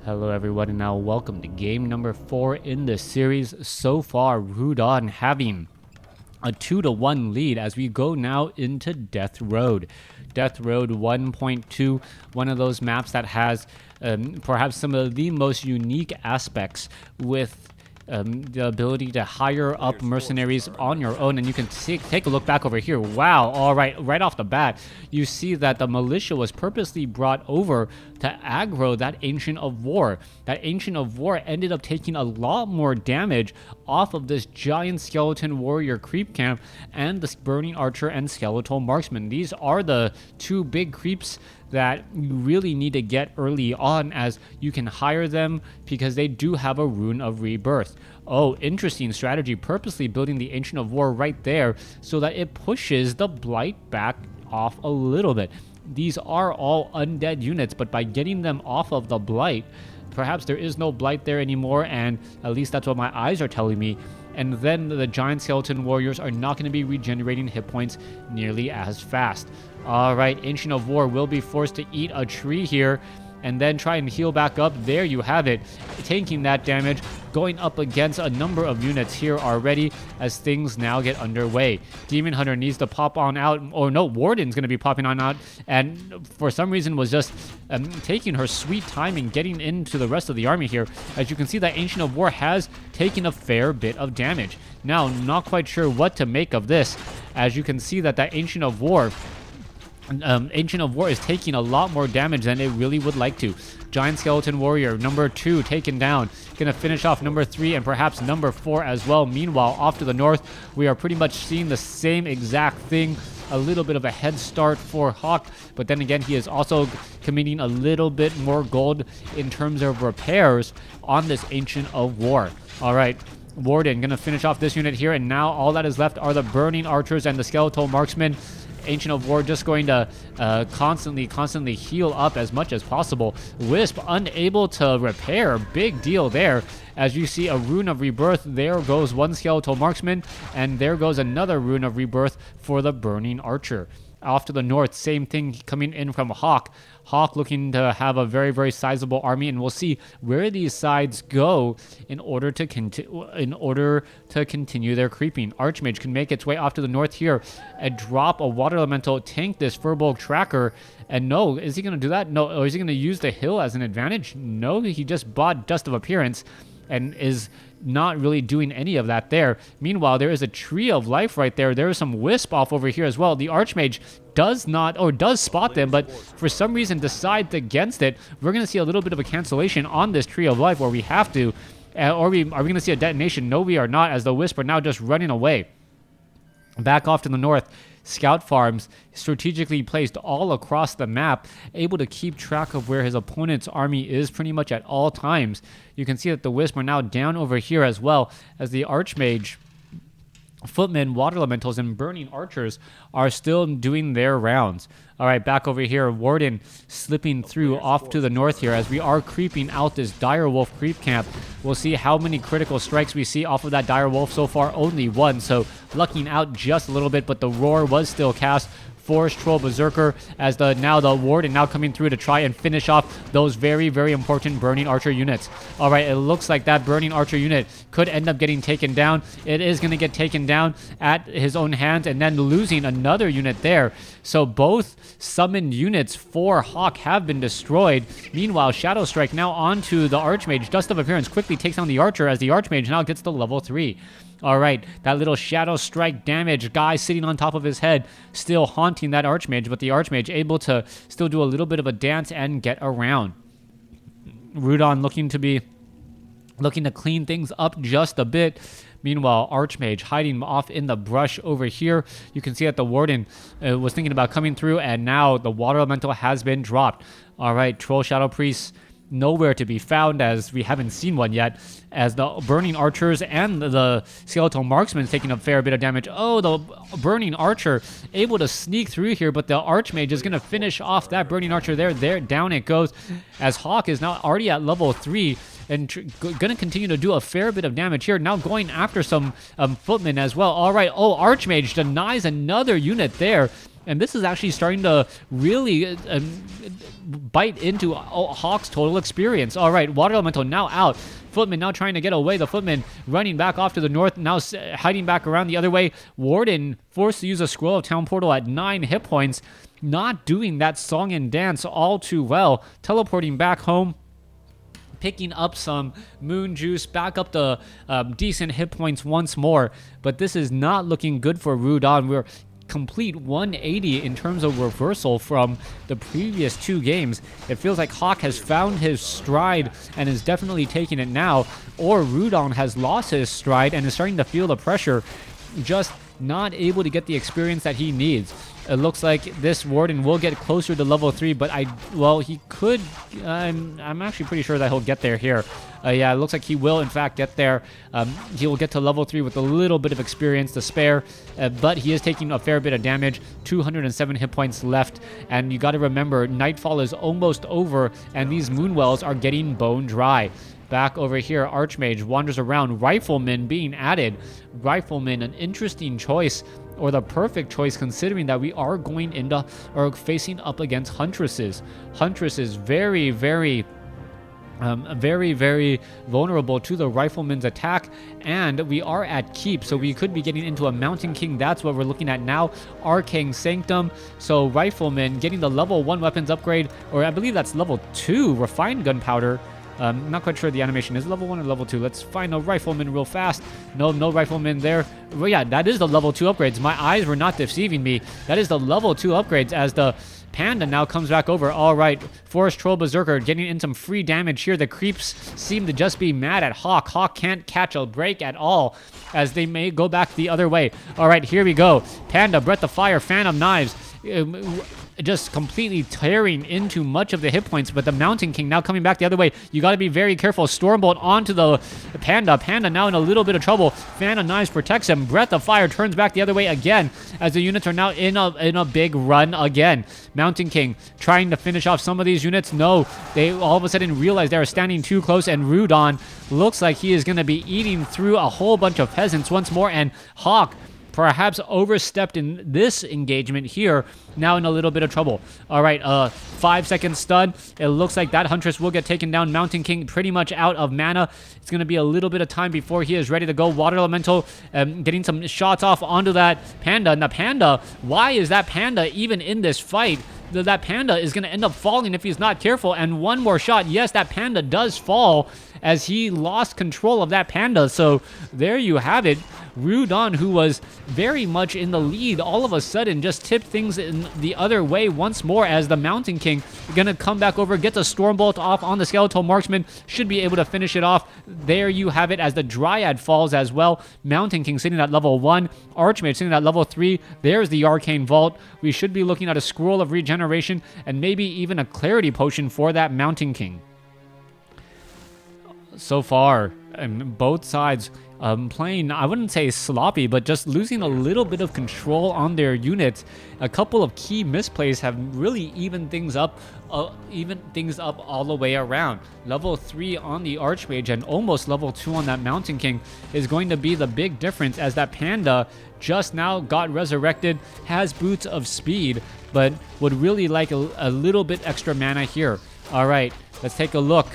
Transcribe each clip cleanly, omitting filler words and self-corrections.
Hello everyone and now welcome to game number 4 in the series. So far, Rudan having a 2-1 lead as we go now into Death Road. Death Road 1.2, one of those maps that has perhaps some of the most unique aspects with the ability to hire up mercenaries on your own. And you can take a look back over here. Wow, all right off the bat, you see that the militia was purposely brought over to aggro that Ancient of War. That Ancient of War ended up taking a lot more damage off of this giant skeleton warrior creep camp and the burning archer and skeletal marksman. These are the two big creeps that you really need to get early on, as you can hire them because they do have a rune of rebirth. Oh, interesting strategy, purposely building the Ancient of War right there so that it pushes the blight back off a little bit. These are all undead units, but by getting them off of the blight, perhaps there is no blight there anymore, and at least that's what my eyes are telling me. And then the giant skeleton warriors are not going to be regenerating hit points nearly as fast. Alright, Ancient of War will be forced to eat a tree here and then try and heal back up. There you have it, taking that damage, going up against a number of units here already as things now get underway. Demon Hunter needs to pop on out, or no, Warden's going to be popping on out, and for some reason was just taking her sweet time and getting into the rest of the army here. As you can see, that Ancient of War has taken a fair bit of damage. Now, not quite sure what to make of this, as you can see that Ancient of War is taking a lot more damage than it really would like to. Giant Skeleton Warrior, number 2, taken down. Gonna finish off number 3 and perhaps number 4 as well. Meanwhile, off to the north, we are pretty much seeing the same exact thing. A little bit of a head start for Hawk, but then again, he is also committing a little bit more gold in terms of repairs on this Ancient of War. All right. Warden gonna finish off this unit here, and now all that is left are the Burning Archers and the Skeletal Marksmen. Ancient of War just going to constantly heal up as much as possible. Wisp unable to repair, big deal there. As you see a rune of rebirth, there goes one skeletal marksman, and there goes another rune of rebirth for the Burning Archer. Off to the north, same thing coming in from Hawk. Hawk looking to have a very, very sizable army, and we'll see where these sides go in order to continue their creeping. Archmage can make its way off to the north here and drop a water elemental, tank this Furbolg tracker. And no, is he going to do that? No. Or is he going to use the hill as an advantage? No, he just bought Dust of Appearance and is not really doing any of that there. Meanwhile, there is a Tree of Life right there. There is some Wisp off over here as well. The Archmage does spot them, but for some reason decides against it. We're going to see a little bit of a cancellation on this Tree of Life where we have to. Are we going to see a detonation? No, we are not, as the Wisp are now just running away. Back off to the north, scout farms strategically placed all across the map, able to keep track of where his opponent's army is pretty much at all times. You can see that the Wisp are now down over here as well, as the Archmage, Footmen, Water Elementals, and Burning Archers are still doing their rounds. All right, back over here, Warden slipping through off to the north here as we are creeping out this Direwolf creep camp. We'll see how many critical strikes we see off of that Direwolf so far. Only one, so lucking out just a little bit, but the Roar was still cast. Forest Troll Berserker as the Warden now coming through to try and finish off those very, very important Burning Archer units. All right, it looks like that Burning Archer unit could end up getting taken down. It is going to get taken down at his own hands and then losing another unit there. So both summoned units for Hawk have been destroyed. Meanwhile, Shadow Strike now onto the Archmage. Dust of Appearance quickly takes on the Archer as the Archmage now gets to level 3. All right, that little Shadow Strike damage, guy sitting on top of his head, still haunting that Archmage, but the Archmage able to still do a little bit of a dance and get around. Rudan looking to clean things up just a bit. Meanwhile, Archmage hiding off in the brush over here. You can see that the Warden was thinking about coming through, and now the Water Elemental has been dropped. All right, Troll Shadow Priest nowhere to be found, as we haven't seen one yet, as the Burning Archers and the Skeletal Marksmen taking a fair bit of damage. Oh, the Burning Archer able to sneak through here, but the Archmage is going to finish off that Burning Archer there. Down it goes, as Hawk is now already at level 3 and going to continue to do a fair bit of damage here. Now going after some footmen as well. All right, Archmage denies another unit there And this is actually starting to really bite into Hawk's total experience. All right, Water Elemental now out. Footman now trying to get away. The Footman running back off to the north, now hiding back around the other way. Warden forced to use a Scroll of Town Portal at 9 hit points. Not doing that song and dance all too well. Teleporting back home. Picking up some moon juice, back up the decent hit points once more. But this is not looking good for Rudan. We're complete 180 in terms of reversal from the previous 2 games. It feels like Hawk has found his stride and is definitely taking it now, or Rudan has lost his stride and is starting to feel the pressure, just not able to get the experience that he needs. It looks like this Warden will get closer to level 3, but he could. I'm actually pretty sure that he'll get there here. Yeah, it looks like he will, in fact, get there. He will get to level 3 with a little bit of experience to spare, but he is taking a fair bit of damage. 207 hit points left, and you got to remember, Nightfall is almost over, and these Moonwells are getting bone dry. Back over here, Archmage wanders around. Rifleman being added. Rifleman, an interesting choice, or the perfect choice, considering that we are going into or facing up against Huntresses. Huntresses very, very vulnerable to the Rifleman's attack, and we are at Keep, so we could be getting into a Mountain King. That's what we're looking at now. Arcane Sanctum. So Rifleman getting the level 1 weapons upgrade, or I believe that's level 2 Refined Gunpowder. Not quite sure the animation is level 1 or level 2. Let's find a Rifleman real fast. No Rifleman there. Well, yeah, that is the level 2 upgrades. My eyes were not deceiving me. That is the level 2 upgrades as the Panda now comes back over. All right, Forest Troll Berserker getting in some free damage here. The creeps seem to just be mad at Hawk. Hawk can't catch a break at all as they may go back the other way. All right, here we go. Panda, Breath of Fire, Fan of Knives. Just completely tearing into much of the hit points, but the Mountain King now coming back the other way. You got to be very careful. Stormbolt onto the Panda. Panda now in a little bit of trouble. Fan of Knives protects him. Breath of Fire turns back the other way again as the units are now in a big run again. Mountain King trying to finish off some of these units. No, they all of a sudden realize they are standing too close, and Rudan looks like he is going to be eating through a whole bunch of peasants once more, and Hawk perhaps overstepped in this engagement here, now in a little bit of trouble. All right, 5-second stun. It looks like that Huntress will get taken down. Mountain King pretty much out of mana. It's going to be a little bit of time before he is ready to go. Water Elemental getting some shots off onto that Panda. And the Panda, why is that Panda even in this fight? That Panda is going to end up falling if he's not careful. And one more shot. Yes, that Panda does fall as he lost control of that Panda. So there you have it. Rudan, who was very much in the lead, all of a sudden just tipped things in the other way once more as the Mountain King gonna come back over, gets a Stormbolt off on the Skeletal Marksman, should be able to finish it off. There you have it as the Dryad falls as well. Mountain King sitting at level 1, Archmage sitting at level 3. There's the Arcane Vault. We should be looking at a Scroll of Regeneration and maybe even a Clarity Potion for that Mountain King. So far, both sides playing, I wouldn't say sloppy, but just losing a little bit of control on their units. A couple of key misplays have really evened things up all the way around. Level 3 on the Archmage and almost level 2 on that Mountain King is going to be the big difference, as that Panda just now got resurrected, has Boots of Speed, but would really like a little bit extra mana here. All right, let's take a look.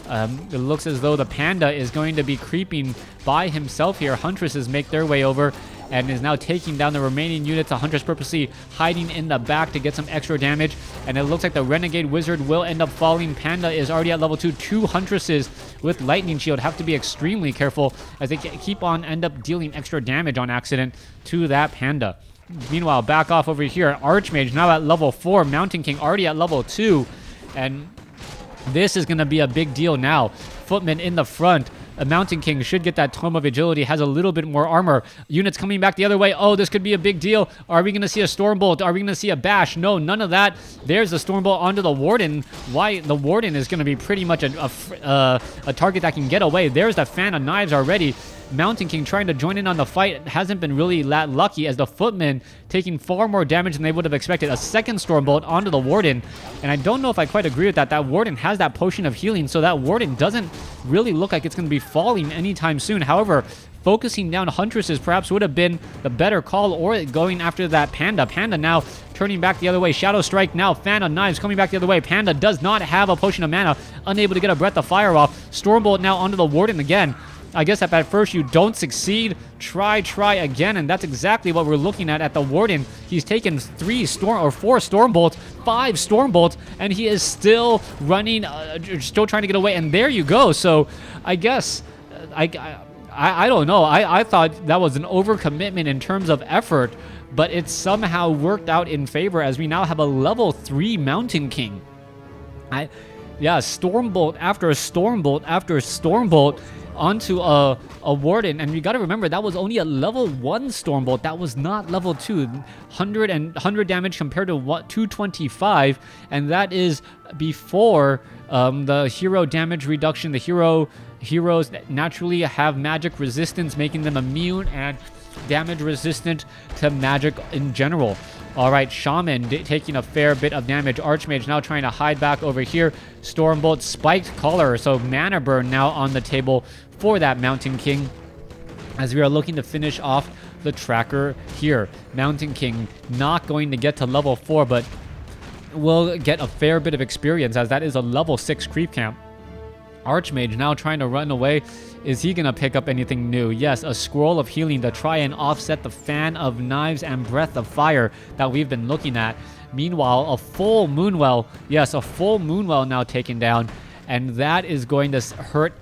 It looks as though the Panda is going to be creeping by himself here. Huntresses make their way over and is now taking down the remaining units. The Huntress purposely hiding in the back to get some extra damage. And it looks like the Renegade Wizard will end up falling. Panda is already at level 2. 2 Huntresses with Lightning Shield have to be extremely careful as they keep on end up dealing extra damage on accident to that Panda. Meanwhile, back off over here. Archmage now at level 4. Mountain King already at level 2. And this is going to be a big deal now. Footman in the front. A Mountain King should get that Tome of Agility, has a little bit more armor. Units coming back the other way. Oh, this could be a big deal. Are we going to see a Stormbolt? Are we going to see a Bash? No, none of that. There's the Stormbolt onto the Warden. Why? The Warden is going to be pretty much a target that can get away. There's the Fan of Knives already. Mountain King trying to join in on the fight hasn't been really that lucky, as the Footmen taking far more damage than they would have expected. A second Stormbolt onto the Warden, and I don't know if I quite agree with that. That Warden has that potion of healing, so that Warden doesn't really look like it's going to be falling anytime soon. However, focusing down Huntresses perhaps would have been the better call, or going after that Panda. Panda now turning back the other way. Shadow Strike now. Fan of Knives coming back the other way. Panda does not have a Potion of Mana. Unable to get a Breath of Fire off. Stormbolt now onto the Warden again. I guess if at first you don't succeed, try again, and that's exactly what we're looking at the Warden. He's taken 4 Stormbolts, 5 Stormbolts, and he is still running, still trying to get away, and there you go. So I guess, I don't know. I thought that was an overcommitment in terms of effort, but it somehow worked out in favor as we now have a level 3 Mountain King. Yeah, Stormbolt after Stormbolt after Stormbolt onto a Warden, and you got to remember that was only a level 1 Stormbolt. That was not level 2. 100 damage compared to 225, and that is before the hero damage reduction. The heroes naturally have magic resistance, making them immune and damage resistant to magic in general. Alright, Shaman taking a fair bit of damage. Archmage now trying to hide back over here. Stormbolt, Spiked Collar. So Mana Burn now on the table for that Mountain King, as we are looking to finish off the tracker here. Mountain King not going to get to level 4, but will get a fair bit of experience, as that is a level 6 creep camp. Archmage now trying to run away. Is he going to pick up anything new? Yes, a Scroll of Healing to try and offset the Fan of Knives and Breath of Fire that we've been looking at. Meanwhile, a full Moonwell. Yes, a full Moonwell now taken down, and that is going to hurt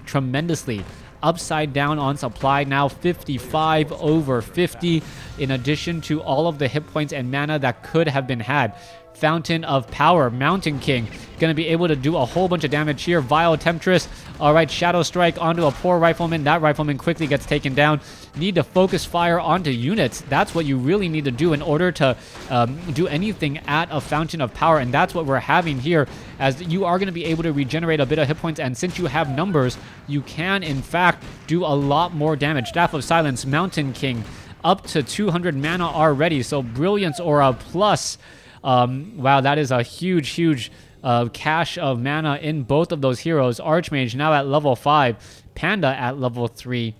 tremendously. Upside down on supply now, 55 over 50, in addition to all of the hit points and mana that could have been had. Fountain of Power, Mountain King going to be able to do a whole bunch of damage here. Vile Temptress. Alright, Shadow Strike onto a poor Rifleman. That Rifleman quickly gets taken down. Need to focus fire onto units. That's what you really need to do in order to do anything at a Fountain of Power, and that's what we're having here, as you are going to be able to regenerate a bit of hit points, and since you have numbers, you can in fact do a lot more damage. Staff of Silence, Mountain King up to 200 mana already, so Brilliance Aura plus. Wow, that is a huge cache of mana in both of those heroes. Archmage now at level 5. Panda at level 3.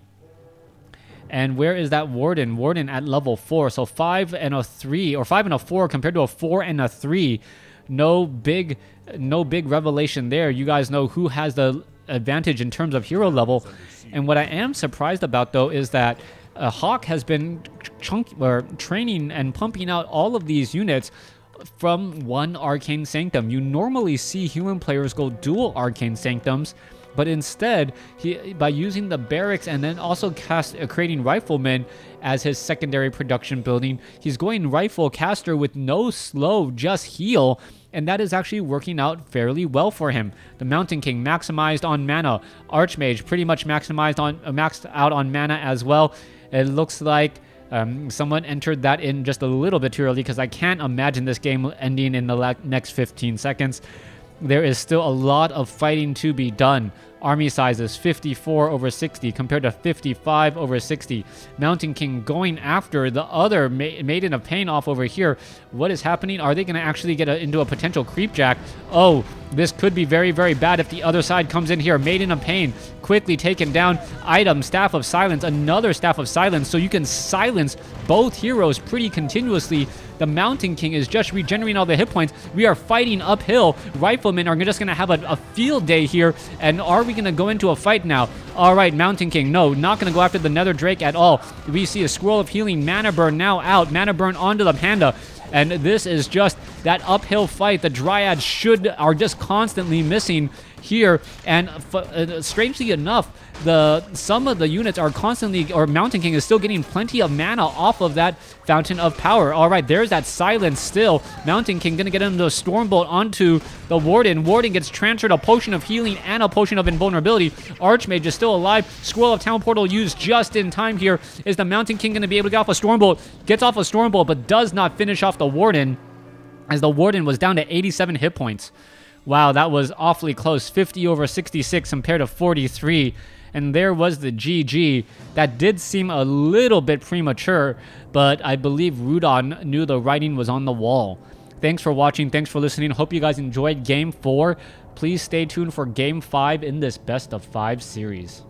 And where is that Warden? Warden at level 4. So 5 and a 3, or 5 and a 4 compared to a 4 and a 3. No big revelation there. You guys know who has the advantage in terms of hero level. And what I am surprised about, though, is that Hawk has been training and pumping out all of these units from one Arcane Sanctum. You normally see human players go dual Arcane Sanctums, but instead, by using the barracks and then also creating Riflemen as his secondary production building, he's going Rifle Caster with no slow, just heal, and that is actually working out fairly well for him. The Mountain King maximized on mana. Archmage pretty much maxed out on mana as well. It looks like someone entered that in just a little bit too early, because I can't imagine this game ending in the next 15 seconds. There is still a lot of fighting to be done. Army sizes 54 over 60 compared to 55 over 60. Mountain King going after the other Maiden of Pain off over here. What is happening? Are they going to actually get into a potential creepjack? Oh, this could be very bad if the other side comes in here. Maiden of Pain quickly taken down. Item, Staff of Silence, another Staff of Silence, so you can silence both heroes pretty continuously. The Mountain King is just regenerating all the hit points. We are fighting uphill. Riflemen are just going to have a field day here. And are we going to go into a fight now? All right, Mountain King. No, not going to go after the Nether Drake at all. We see a Scroll of Healing. Mana Burn now out. Mana Burn onto the Panda. And this is just that uphill fight. The Dryads are just constantly missing here, and strangely enough, some of the units are constantly, or Mountain King is still getting plenty of mana off of that Fountain of Power. All right, there's that silence still. Mountain King gonna get into a Stormbolt onto the Warden. Warden gets transferred a Potion of Healing and a Potion of Invulnerability. Archmage is still alive. Scroll of Town Portal used just in time here. Is the Mountain King gonna be able to get off a Stormbolt? Gets off a Stormbolt, but does not finish off the Warden, as the Warden was down to 87 hit points. Wow, that was awfully close. 50 over 66 compared to 43. And there was the GG. That did seem a little bit premature, but I believe Rudan knew the writing was on the wall. Thanks for watching. Thanks for listening. Hope you guys enjoyed Game 4. Please stay tuned for Game 5 in this Best of 5 series.